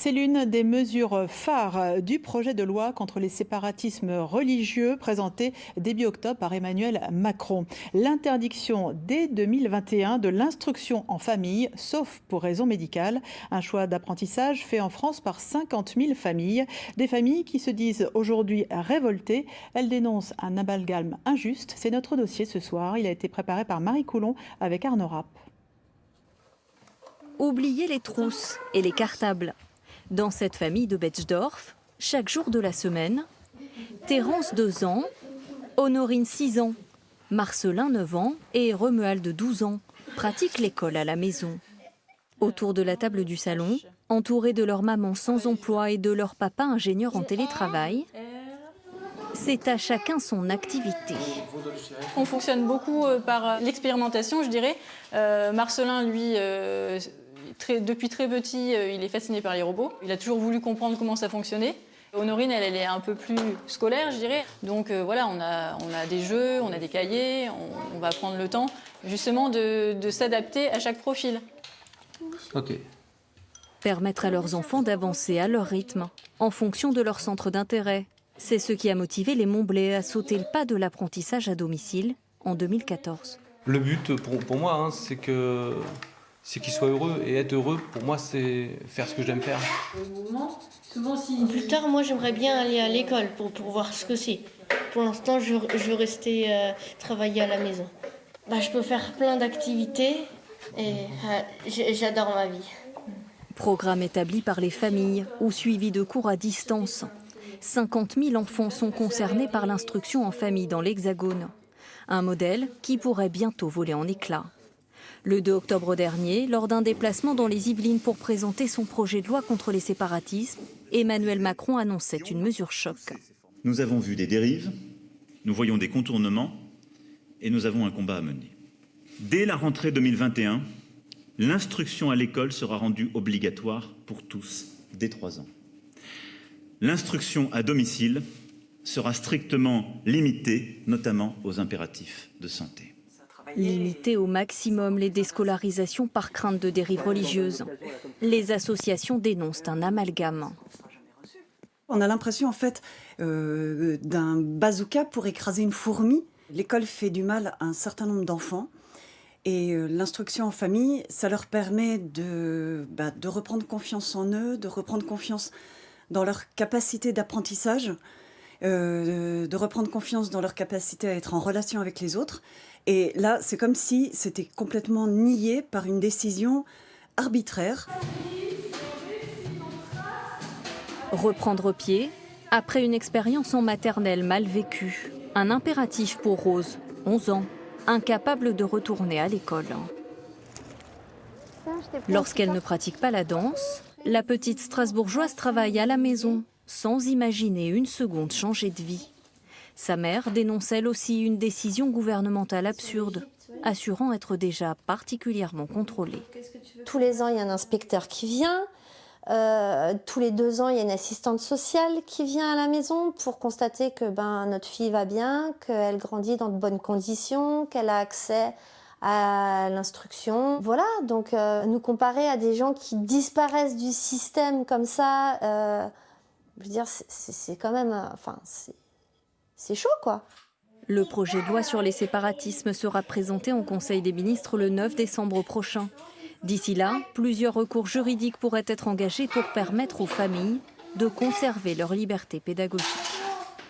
C'est l'une des mesures phares du projet de loi contre les séparatismes religieux présenté début octobre par Emmanuel Macron. L'interdiction dès 2021 de l'instruction en famille, sauf pour raison médicale. Un choix d'apprentissage fait en France par 50 000 familles. Des familles qui se disent aujourd'hui révoltées. Elles dénoncent un amalgame injuste. C'est notre dossier ce soir. Il a été préparé par Marie Coulon avec Arnaud Rapp. Oubliez les trousses et les cartables. Dans cette famille de Betschdorf, chaque jour de la semaine, Thérence 2 ans, Honorine 6 ans, Marcelin 9 ans et Romuald 12 ans pratiquent l'école à la maison. Autour de la table du salon, entourés de leur maman sans emploi et de leur papa ingénieur en télétravail, c'est à chacun son activité. On fonctionne beaucoup par l'expérimentation, je dirais. Marcelin, lui, depuis très petit, il est fasciné par les robots. Il a toujours voulu comprendre comment ça fonctionnait. Honorine, elle est un peu plus scolaire, je dirais. Donc voilà, on a des jeux, on a des cahiers, on va prendre le temps justement de s'adapter à chaque profil. Ok. Permettre à leurs enfants d'avancer à leur rythme, en fonction de leur centre d'intérêt. C'est ce qui a motivé les Montblais à sauter le pas de l'apprentissage à domicile en 2014. Le but pour moi, c'est qu'ils soient heureux. Et être heureux, pour moi, c'est faire ce que j'aime faire. Plus tard, moi, j'aimerais bien aller à l'école pour voir ce que c'est. Pour l'instant, je veux rester travailler à la maison. Je peux faire plein d'activités et j'adore ma vie. Programme établi par les familles ou suivi de cours à distance. 50 000 enfants sont concernés par l'instruction en famille dans l'Hexagone. Un modèle qui pourrait bientôt voler en éclats. Le 2 octobre dernier, lors d'un déplacement dans les Yvelines pour présenter son projet de loi contre les séparatismes, Emmanuel Macron annonçait une mesure choc. Nous avons vu des dérives, nous voyons des contournements et nous avons un combat à mener. Dès la rentrée 2021, l'instruction à l'école sera rendue obligatoire pour tous, dès 3 ans. L'instruction à domicile sera strictement limitée, notamment aux impératifs de santé. Limiter au maximum les déscolarisations par crainte de dérives religieuses. Les associations dénoncent un amalgame. On a l'impression en fait d'un bazooka pour écraser une fourmi. L'école fait du mal à un certain nombre d'enfants. Et l'instruction en famille, ça leur permet de reprendre confiance en eux, de reprendre confiance dans leur capacité d'apprentissage, de reprendre confiance dans leur capacité à être en relation avec les autres. Et là, c'est comme si c'était complètement nié par une décision arbitraire. Reprendre pied après une expérience en maternelle mal vécue. Un impératif pour Rose, 11 ans, incapable de retourner à l'école. Lorsqu'elle ne pratique pas la danse, la petite Strasbourgeoise travaille à la maison, sans imaginer une seconde changer de vie. Sa mère dénonce elle aussi une décision gouvernementale absurde, assurant être déjà particulièrement contrôlée. Tous les ans, il y a un inspecteur qui vient. Tous les 2 ans, il y a une assistante sociale qui vient à la maison pour constater que notre fille va bien, qu'elle grandit dans de bonnes conditions, qu'elle a accès à l'instruction. Voilà, donc nous comparer à des gens qui disparaissent du système comme ça, je veux dire, c'est quand même... c'est chaud, quoi. Le projet de loi sur les séparatismes sera présenté en Conseil des ministres le 9 décembre prochain. D'ici là, plusieurs recours juridiques pourraient être engagés pour permettre aux familles de conserver leur liberté pédagogique.